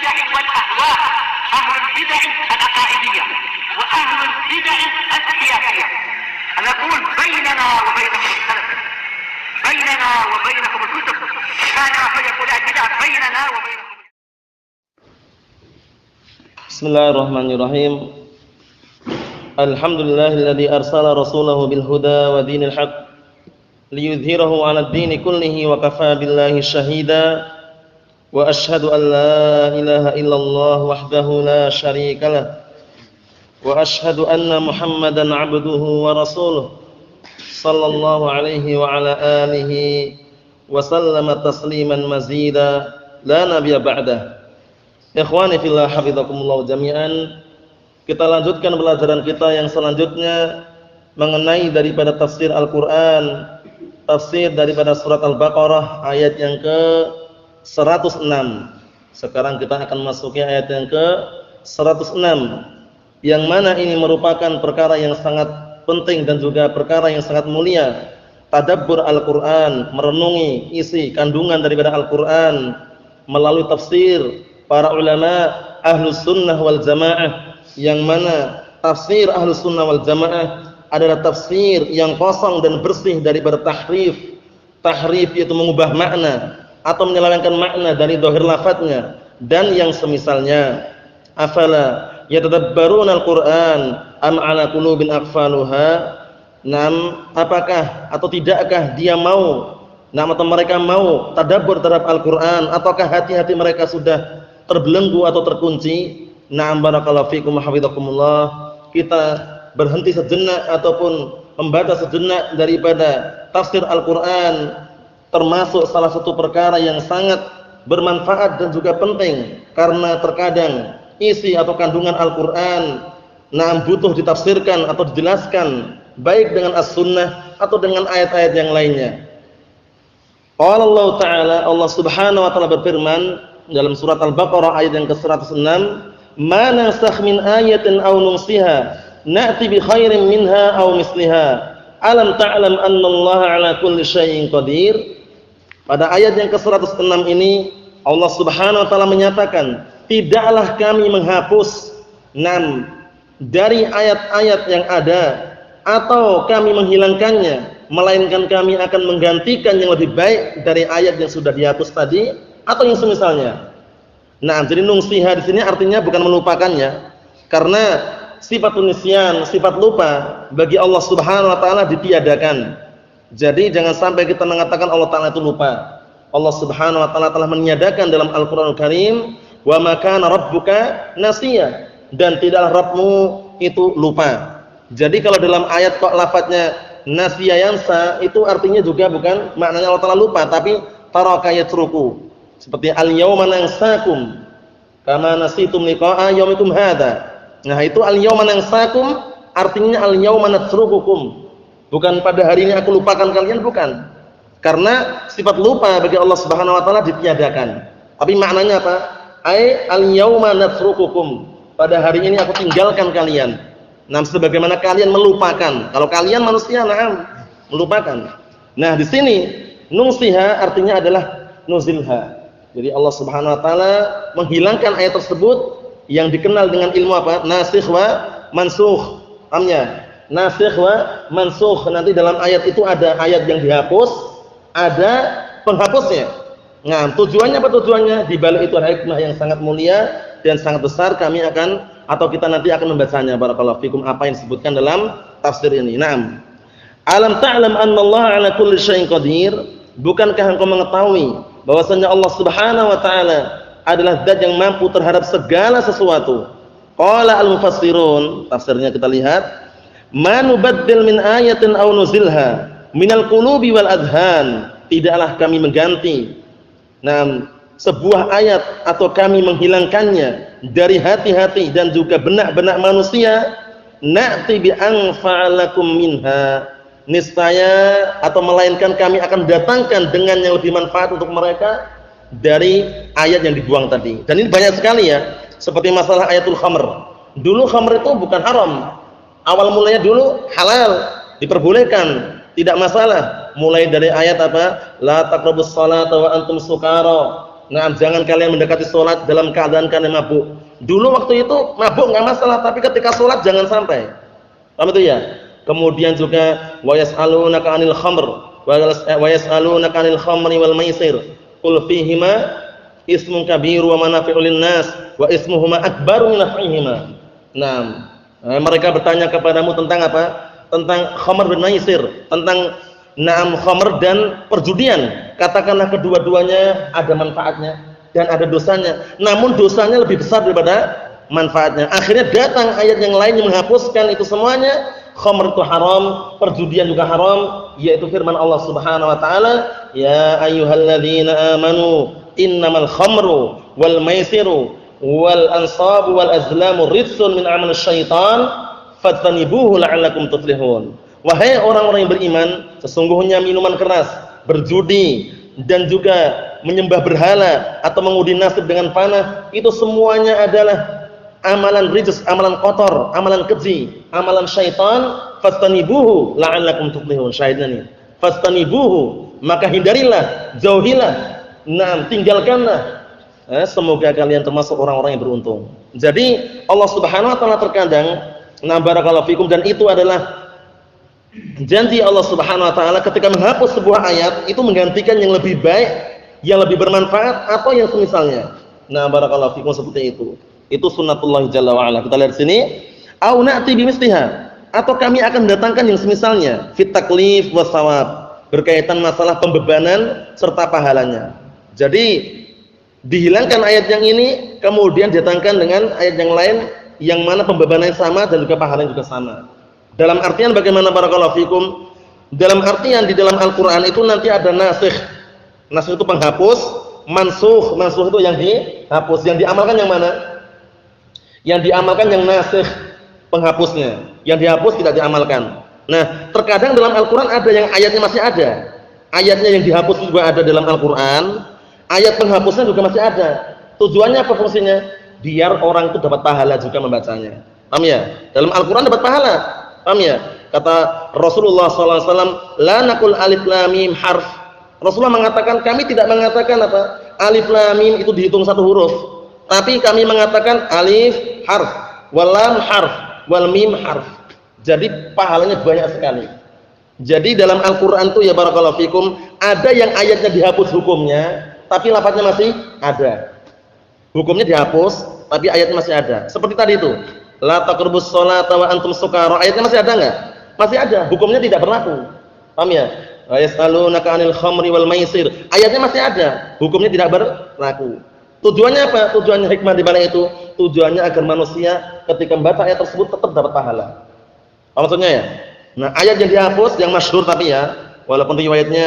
البدع والأهواء، أهل البدع العقائدية وأهل البدع السياسية. نقول بيننا وبينكم السلف، بيننا وبينكم الكتب، كان فيقول البدع بيننا وبينكم. Bismillahirrahmanirrahim. Alhamdulillahilladzi arsala rasulahu bil huda wa dinil haqq liyudhhirahu 'alad dini kullihi wa kafaa billahi shahida. Wa asyhadu an la ilaha illallah wahdahu la syarikalah wa asyhadu anna Muhammadan 'abduhu wa rasuluh sallallahu alaihi wa ala alihi wa sallama tasliman mazida la nabiyya ba'dah. Ikhwani fillah hafizakumullah jami'an. Kita lanjutkan pelajaran kita yang selanjutnya mengenai daripada tafsir Al-Qur'an, tafsir daripada surat Al-Baqarah ayat yang ke-106. Sekarang kita akan masuki ayat yang ke-106, yang mana ini merupakan perkara yang sangat penting dan juga perkara yang sangat mulia. Tadabbur Al-Qur'an, merenungi isi kandungan daripada Al-Qur'an melalui tafsir para ulama Ahlus Sunnah wal Jamaah, yang mana tafsir Ahlus Sunnah wal Jamaah adalah tafsir yang kosong dan bersih daripada tahrif. Tahrif yaitu mengubah makna atau menyelewengkan makna dari zahir lafadznya dan yang semisalnya. Afala yatadabbaruna al-Qur'an am 'ala qulubin aqfaluha? Apakah atau tidakkah dia mau atau mereka mau tadabbur terhadap Al-Qur'an, ataukah hati-hati mereka sudah terbelenggu atau terkunci? Na'am, barakallahu fikum wa hafizakumullah. Kita berhenti sejenak ataupun membaca sejenak daripada tafsir Al-Qur'an, termasuk salah satu perkara yang sangat bermanfaat dan juga penting, karena terkadang isi atau kandungan Al-Qur'an butuh ditafsirkan atau dijelaskan baik dengan as-sunnah atau dengan ayat-ayat yang lainnya. Qala Allah Ta'ala, Allah Subhanahu wa taala berfirman dalam surat Al-Baqarah ayat yang ke-106, "Ma nansakh min ayatin aw nunsiha na'ti bi khairin minha aw misliha. Alam ta'lam annallaha 'ala kulli syai'in qadir." Pada ayat yang ke-106 ini Allah Subhanahu wa taala menyatakan, tidaklah kami menghapus dari ayat-ayat yang ada atau kami menghilangkannya, melainkan kami akan menggantikan yang lebih baik dari ayat yang sudah dihapus tadi atau yang semisalnya. Jadi nungsiha di sini artinya bukan melupakannya, karena sifat nisyan, sifat lupa bagi Allah Subhanahu wa taala ditiadakan. Jadi jangan sampai kita mengatakan Allah taala itu lupa. Allah Subhanahu wa taala telah meniadakan dalam Al-Qur'anul Karim, "Wa ma kana rabbuka nasiya," dan tidaklah Rabbmu itu lupa. Jadi kalau dalam ayat kok lafadznya nasiya yansa, itu artinya juga bukan maknanya Allah taala lupa, tapi taraka yatruku. Seperti al-yauma nansakum kama nasitum liqa'a yaumikum hadza. Itu al-yauma nansakum artinya al-yauma natrukukum. Bukan pada hari ini aku lupakan kalian, bukan. Karena sifat lupa bagi Allah Subhanahu wa taala ditiadakan. Tapi maknanya apa? Al-yauma natrukukum. Pada hari ini aku tinggalkan kalian. Sebagaimana kalian melupakan. Kalau kalian manusia melupakan. Di sini nungsiha artinya adalah nuzilha. Jadi Allah Subhanahu wa taala menghilangkan ayat tersebut yang dikenal dengan ilmu apa? Nasikh wa mansukh. Pahamnya? Nasikh wa mansukh. Nanti dalam ayat itu ada ayat yang dihapus, ada penghapusnya. Tujuannya apa tujuannya? Di balik itu ada hikmah yang sangat mulia dan sangat besar. Kami akan atau kita nanti akan membacanya. Barakallahu fikum apa yang disebutkan dalam tafsir ini. Alam ta'lam annallaha 'ala kulli syai'in qadir? Bukankah engkau mengetahui bahwasanya Allah Subhanahu wa taala adalah zat yang mampu terhadap segala sesuatu? Qala al-mufassirun, tafsirnya kita lihat, "Ma nubaddil min ayatin aw nuzilha minal qulubi wal adhan." Tidaklah kami mengganti sebuah ayat atau kami menghilangkannya dari hati-hati dan juga benak-benak manusia, na'ti bi anfa'alakum minha, niscaya atau melainkan kami akan datangkan dengan yang lebih manfaat untuk mereka dari ayat yang dibuang tadi. Dan ini banyak sekali ya, seperti masalah ayatul khamr. Dulu khamr itu bukan haram, awal mulanya dulu halal, diperbolehkan, tidak masalah. Mulai dari ayat apa? La taqrabus salata wa antum sukara. Nah, jangan kalian mendekati sholat dalam keadaan kalian mabuk. Dulu waktu itu mabuk nggak masalah, tapi ketika sholat jangan sampai. Paham itu ya? Kemudian juga wa yas'alunaka 'anil khamr wa yas'alunaka 'anil khamri wal maisir. Qul fihima ismun kabir wa manafi'u lin-nas wa ismuhuma akbaru min naf'ihima. Nah, mereka bertanya kepadamu tentang apa? Tentang khamr dan maisir, tentang khamr dan perjudian. Katakanlah kedua-duanya ada manfaatnya dan ada dosanya. Namun dosanya lebih besar daripada manfaatnya. Akhirnya datang ayat yang lain yang menghapuskan itu semuanya. Khamr itu haram, perjudian juga haram, yaitu firman Allah Subhanahu wa taala, "Ya ayyuhalladzina amanu innamal khamru wal maisiru wal ansabu wal azlamu rijsun min 'amalis syaitan fattanibuhu la'allakum tuflihun." Wahai orang-orang yang beriman, sesungguhnya minuman keras, berjudi dan juga menyembah berhala atau mengundi nasib dengan panah, itu semuanya adalah amalan rijs, amalan kotor, amalan keji, amalan syaitan. Fastanibuhu la'allakum tuflihun. Syahidnya nih, fastanibuhu, maka hindarilah, jauhilah, tinggalkanlah, semoga kalian termasuk orang-orang yang beruntung. Jadi Allah Subhanahu wa taala terkadang, barakallahu fikum, dan itu adalah janji Allah Subhanahu wa taala ketika menghapus sebuah ayat itu menggantikan yang lebih baik, yang lebih bermanfaat atau yang semisalnya. Barakallahu fikum, seperti itu. Itu sunnatullah jalla wa ala. Kita lihat sini, au na'ti bimisliha, atau kami akan mendatangkan yang semisalnya, fit taklif was shawab, berkaitan masalah pembebanan serta pahalanya. Jadi dihilangkan ayat yang ini, kemudian didatangkan dengan ayat yang lain yang mana pembebanannya sama dan juga pahalanya juga sama. Dalam artian bagaimana barakallahu fikum? Dalam artian di dalam Al-Qur'an itu nanti ada nasikh. Nasikh itu penghapus, mansukh, mansukh itu yang dihapus, yang diamalkan yang mana? Yang diamalkan yang nasikh, penghapusnya. Yang dihapus tidak diamalkan. Nah, terkadang dalam Al-Qur'an ada yang ayatnya masih ada. Ayatnya yang dihapus juga ada dalam Al-Qur'an. Ayat penghapusnya juga masih ada. Tujuannya apa fungsinya? Biar orang itu dapat pahala juga membacanya. Paham ya? Dalam Al-Qur'an dapat pahala. Paham ya? Kata Rasulullah SAW, la naqul alif lam mim harf. Rasulullah mengatakan, kami tidak mengatakan apa? Alif lam mim itu dihitung satu huruf. Tapi kami mengatakan alif harf, wal lam harf, wal mim harf. Jadi pahalanya banyak sekali. Jadi dalam Al-Qur'an itu ya barakallahu fikum, ada yang ayatnya dihapus hukumnya, tapi lafadznya masih ada. Hukumnya dihapus, tapi ayatnya masih ada. Seperti tadi itu, la taqrabus sholata wa antum sukara. Ayatnya masih ada enggak? Masih ada. Hukumnya tidak berlaku. Paham ya? Wa yas'alunaka 'anil khamri wal maisir. Ayatnya masih ada. Hukumnya tidak berlaku. Tujuannya apa? Tujuannya hikmah di balik itu. Tujuannya agar manusia ketika membaca ayat tersebut tetap dapat pahala. Apa maksudnya ya? Nah, ayat yang dihapus yang masyhur tapi ya, walaupun riwayatnya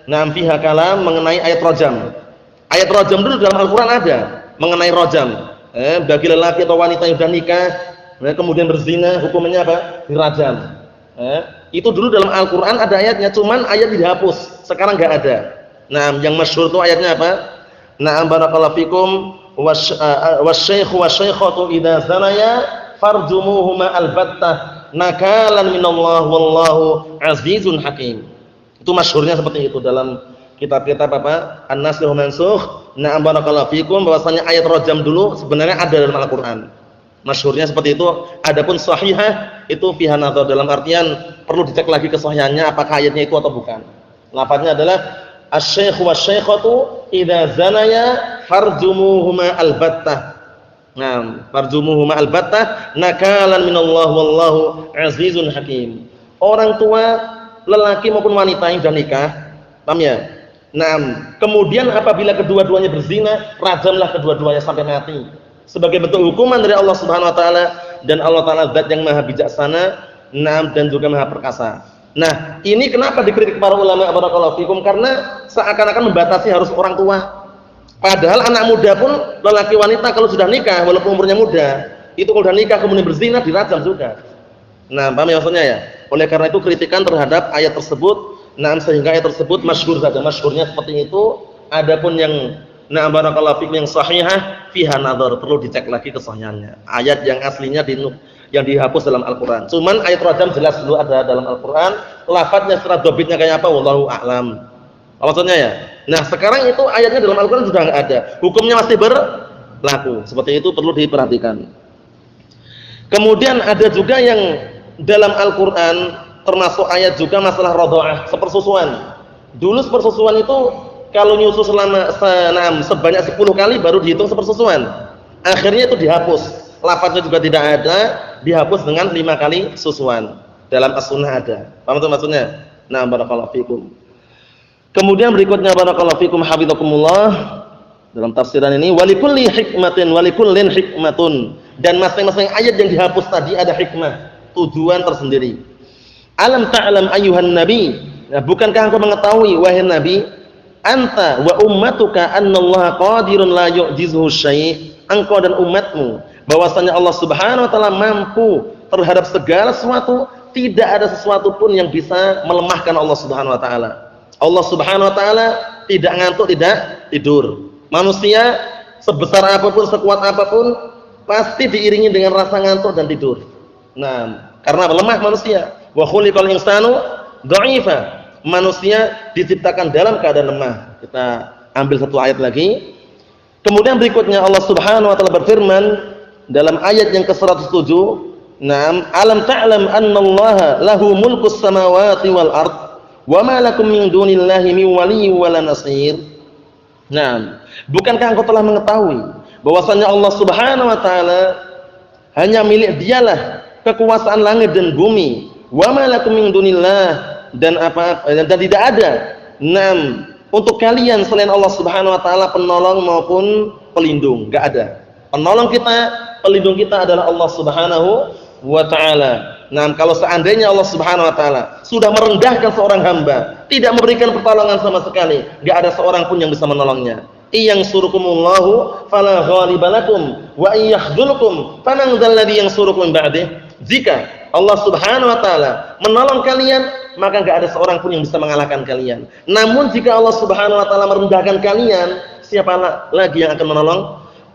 fiha kalam mengenai ayat rajam. Ayat rajam dulu dalam Al-Qur'an ada mengenai rajam. Bagi lelaki atau wanita yang sudah nikah, kemudian berzina, hukumnya apa? Dirajam. Itu dulu dalam Al-Qur'an ada ayatnya, cuman ayat dihapus. Sekarang enggak ada. Nah, yang masyhur itu ayatnya apa? Na'am barakallahu fikum wasyaikhu wasyaikhatu idza zanaya farjumuhuma albattah nakalan minallah wallahu azizun hakim. Itu masyhurnya seperti itu dalam kitab-kitab apa? An-Nasikh wa Mansukh. Na'am barakallahu fikum, bahwasanya ayat rajam dulu sebenarnya ada dalam Al-Qur'an. Masyhurnya seperti itu. Adapun sahihah itu fiha nadhar, dalam artian perlu dicek lagi kesahihannya apakah ayatnya itu atau bukan. Lafaznya adalah asy-syaikhu wasyaikhatu idza zanaya farjumuhuma albattah. Nah, farjumuhuma albattah nakalan minallah wallahu azizun hakim. Orang tua lelaki maupun wanita yang sudah nikah, paham ya? Nah, kemudian apabila kedua-duanya berzina, rajamlah kedua-duanya sampai mati. Sebagai bentuk hukuman dari Allah Subhanahu wa taala, dan Allah taala zat yang maha bijaksana, dan juga maha perkasa. Nah, ini kenapa dikritik para ulama barakallahu fikum, karena seakan-akan membatasi harus orang tua. Padahal anak muda pun, lelaki wanita kalau sudah nikah walaupun umurnya muda, itu kalau sudah nikah kemudian berzina dirajam juga. Nah, paham ya maksudnya ya? Oleh karena itu kritikan terhadap ayat tersebut, sehingga ayat tersebut masyhur saja, masyhurnya seperti itu. Adapun yang barakallahu fikum yang sahihah fiha nadhar, perlu dicek lagi kesahihannya. Ayat yang aslinya yang dihapus dalam Al-Qur'an. Cuman ayat rajam jelas dulu ada dalam Al-Qur'an, lafadznya secara dobitnya kayak apa wallahu a'lam. Apa maksudnya ya? Nah, sekarang itu ayatnya dalam Al-Qur'an sudah enggak ada. Hukumnya masih berlaku. Seperti itu perlu diperhatikan. Kemudian ada juga yang dalam Al-Qur'an termasuk ayat juga masalah radha'ah, sepersusuan. Dulu sepersusuan itu kalau nyusu selama sebanyak 10 kali baru dihitung sepersusuan. Akhirnya itu dihapus. Lafaznya juga tidak ada, dihapus dengan 5 kali susuan. Dalam as-sunnah ada. Paham itu maksudnya? Nah, barakallahu fikum. Kemudian berikutnya barakallahu fikum hafizakumullah, dalam tafsiran ini walikulli hikmatin walikullin hikmatun, dan masing-masing ayat yang dihapus tadi ada hikmah, tujuan tersendiri. Alam ta'lam ayyuhan nabi, nah, bukankah engkau mengetahui wahai nabi, anta wa ummatuka annallaha qadirun la yu'jizuhu syai', engkau dan umatmu bahwasanya Allah Subhanahu wa taala mampu terhadap segala sesuatu, tidak ada sesuatu pun yang bisa melemahkan Allah Subhanahu wa taala. Allah Subhanahu wa taala tidak ngantuk, tidak tidur. Manusia sebesar apapun, sekuat apapun pasti diiringi dengan rasa ngantuk dan tidur. Nah, karena lemah manusia. Wa khuliqal insanu dha'ifa. Manusia diciptakan dalam keadaan lemah. Kita ambil satu ayat lagi. Kemudian berikutnya Allah Subhanahu wa taala berfirman dalam ayat yang ke-107, "Na'am, alam ta'lam annallaha lahu mulkus samawati wal ard wa ma lakum min dunillahi min waliyyin wala nasir." Nah, bukankah engkau telah mengetahui bahwasanya Allah Subhanahu wa taala hanya milik Dialah kekuasaan langit dan bumi, wa ma lakum min dunillah, dan tidak ada untuk kalian selain Allah Subhanahu wa taala penolong maupun pelindung, enggak ada. Penolong kita, pelindung kita adalah Allah Subhanahu wa taala. Nah, kalau seandainya Allah Subhanahu wa taala sudah merendahkan seorang hamba, tidak memberikan pertolongan sama sekali, enggak ada seorang pun yang bisa menolongnya. Iyansurukumullahu fala ghaliba lakum wa iyakhdzulukum faman dzalladzi yansurukum min ba'dih. Jika Allah Subhanahu wa taala menolong kalian, maka enggak ada seorang pun yang bisa mengalahkan kalian. Namun jika Allah Subhanahu wa taala merendahkan kalian, siapa lagi yang akan menolong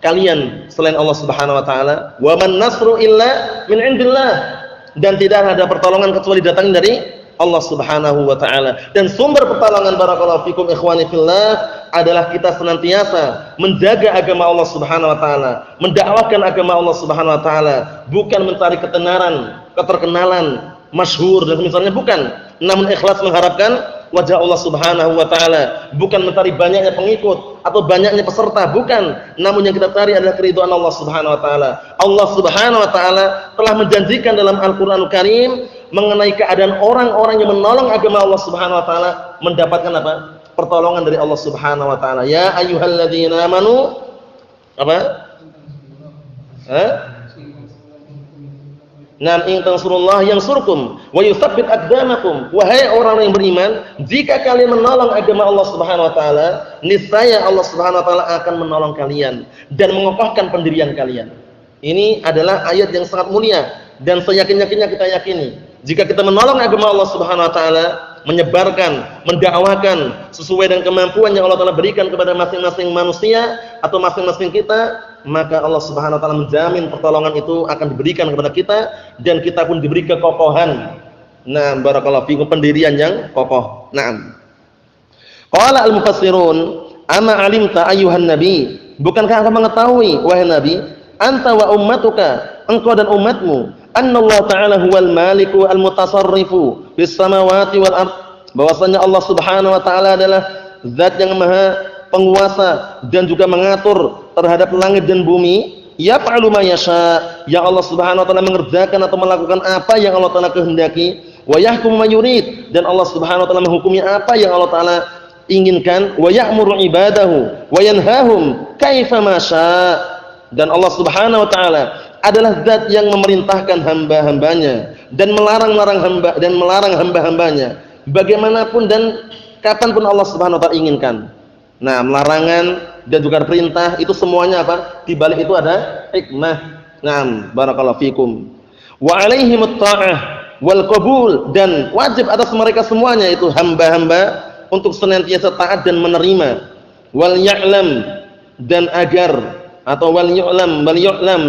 kalian selain Allah Subhanahu wa taala? Wa man nasru illa min indillah. Dan tidak ada pertolongan kecuali datang dari Allah Subhanahu wa taala. Dan sumber pertolongan barakallahu fikum ikhwani fillah adalah kita senantiasa menjaga agama Allah Subhanahu wa taala, mendakwahkan agama Allah Subhanahu wa taala, bukan mencari ketenaran, keterkenalan, masyhur dan misalnya, bukan, namun ikhlas mengharapkan wajah Allah Subhanahu wa taala, bukan mencari banyaknya pengikut atau banyaknya peserta, bukan, namun yang kita cari adalah keridhaan Allah Subhanahu wa taala. Allah Subhanahu wa taala telah menjanjikan dalam Al-Qur'anul Karim mengenai keadaan orang-orang yang menolong agama Allah Subhanahu wa taala mendapatkan apa? Pertolongan dari Allah Subhanahu wa taala. Ya ayyuhalladzina amanu apa? Nam in tansurullah yansurkum wa yutsabbit aqdamakum. Wahai orang yang beriman, jika kalian menolong agama Allah Subhanahu wa taala, niscaya Allah Subhanahu wa taala akan menolong kalian dan mengokohkan pendirian kalian. Ini adalah ayat yang sangat mulia dan seyakin-yakinnya kita yakini, jika kita menolong agama Allah Subhanahu wa taala, menyebarkan, mendakwakan sesuai dengan kemampuan yang Allah taala berikan kepada masing-masing manusia atau masing-masing kita, maka Allah Subhanahu wa taala menjamin pertolongan itu akan diberikan kepada kita dan kita pun diberi kekokohan. Nah, barakallahu fikum, pendirian yang kokoh. Naam. Qala al-mufassirun, "Ama 'alimta ayyuhan nabi?" Bukankah engkau mengetahui wahai nabi, anta wa ummatuka, engkau dan umatmu, annallahu ta'ala huwal maliku al-mutasarrifu bis samawati wal ard, bahwasanya Allah Subhanahu wa taala adalah zat yang maha penguasa dan juga mengatur terhadap langit dan bumi. Yaf'alu ma yasha, yang Allah Subhanahu wa taala mengerjakan atau melakukan apa yang Allah taala kehendaki. Wa yahkumu ma yurid, dan Allah Subhanahu wa taala menghukumi apa yang Allah taala inginkan. Wa ya'muru ibadahu wa yanhahum kaifa ma syaa, dan Allah Subhanahu wa taala adalah zat yang memerintahkan hamba-hambanya dan melarang hamba-hambanya bagaimanapun dan kapanpun Allah Subhanahu wa taala inginkan. Nah, larangan dan juga perintah itu semuanya apa? Di balik itu ada hikmah. Naam, barakallahu fikum. Wa alaihimut ta'ah wal qabul, dan wajib atas mereka semuanya itu hamba-hamba untuk senantiasa taat dan menerima. Wal ya'lam, dan agar atau wal yu'lam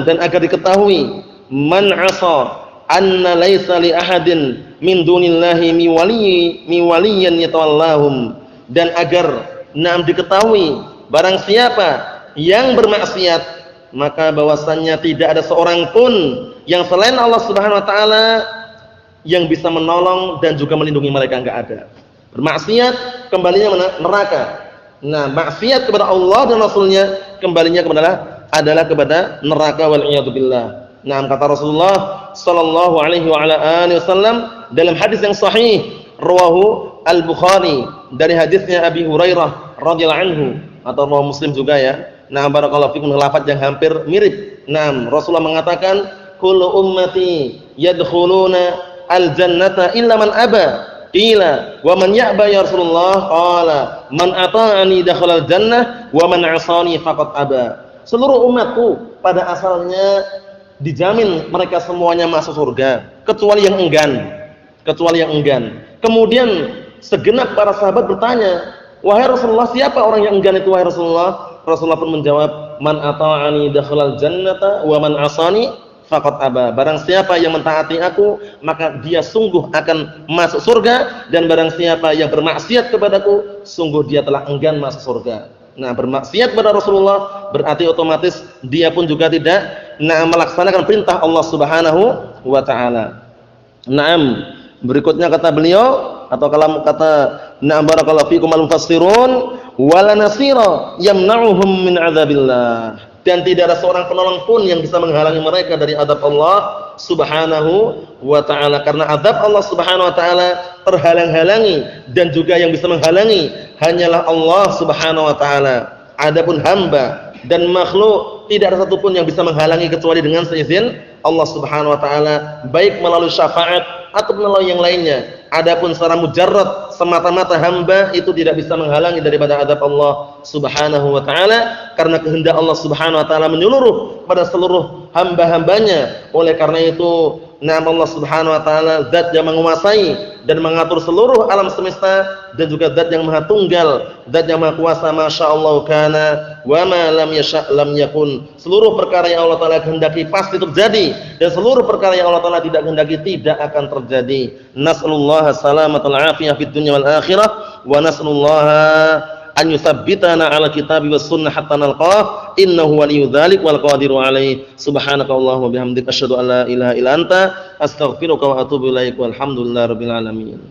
dan agar diketahui man 'asa anna laisa li ahadin min dunillahi mi waliyyan yatawallahum dan agar diketahui barang siapa yang bermaksiat, maka bahwasannya tidak ada seorang pun yang selain Allah Subhanahu wa taala yang bisa menolong dan juga melindungi mereka, enggak ada. Bermaksiat kembalinya neraka. Nah, maksiat kepada Allah dan Rasulnya kembalinya adalah kepada neraka, wal iyadu billah. Nah, kata Rasulullah sallallahu alaihi wa ala alihi wasallam dalam hadis yang sahih rawahu Al-Bukhari dari hadisnya Abi Hurairah radhiyallahu anhu, atau rawahu Muslim juga ya. Nah, barakallahu fikum, lafaz yang hampir mirip. Nah, Rasulullah mengatakan kullu ummati yadkhuluna al-jannata illa man aba. Qila wa man ya'ba ya Rasulullah? Qala man ata'ani dakhala al-jannah wa man 'asani faqad aba. Seluruh umatku pada asalnya dijamin mereka semuanya masuk surga kecuali yang enggan. Kemudian segenap para sahabat bertanya, "Wahai Rasulullah, siapa orang yang enggan itu wahai Rasulullah?" Rasulullah pun menjawab, "Man ata'ani dakhala al-jannata wa man 'asani faqad aba." Barang siapa yang mentaati aku, maka dia sungguh akan masuk surga, dan barang siapa yang bermaksiat kepadaku, sungguh dia telah enggan masuk surga. Nah, bermaksiat kepada Rasulullah berarti otomatis dia pun juga tidak melaksanakan perintah Allah Subhanahu wa taala. Naam, berikutnya kata beliau, atau kalau kata barakallahu fikum al-mufassirun, wala nasira yamna'uhum min 'adzabillah. Dan tidak ada seorang penolong pun yang bisa menghalangi mereka dari azab Allah Subhanahu wa taala, karena azab Allah Subhanahu wa taala terhalang-halangi, dan juga yang bisa menghalangi hanyalah Allah Subhanahu wa taala. Adapun hamba dan makhluk tidak ada satupun yang bisa menghalangi kecuali dengan seizin Allah Subhanahu wa taala, baik melalui syafaat atau melalui yang lainnya. Adapun secara mujarrad semata-mata hamba itu tidak bisa menghalangi daripada azab Allah Subhanahu wa taala, karena kehendak Allah Subhanahu wa taala menyeluruh pada seluruh hamba-hambanya. Oleh karena itu, Allah Subhanahu wa taala zat yang menguasai dan mengatur seluruh alam semesta, dan juga zat yang maha tunggal, zat yang maha kuasa. Masyaallah kana wa ma lam yasha' lam yakun. Seluruh perkara yang Allah taala kehendaki pasti terjadi, dan seluruh perkara yang Allah taala tidak kehendaki tidak akan terjadi. Nas'alullaha salamatal afiyah fid dunya wal akhirah, wa nas'alullaha an yutsabbitana 'ala kitabi was sunnah hatta nalqah, innahu waliyyu dzalik wal qadiru 'alaihi. Subhanakallahumma bihamdika asyhadu an la ilaha illa anta astaghfiruka wa atubu ilaik, walhamdulillahirabbil alamin.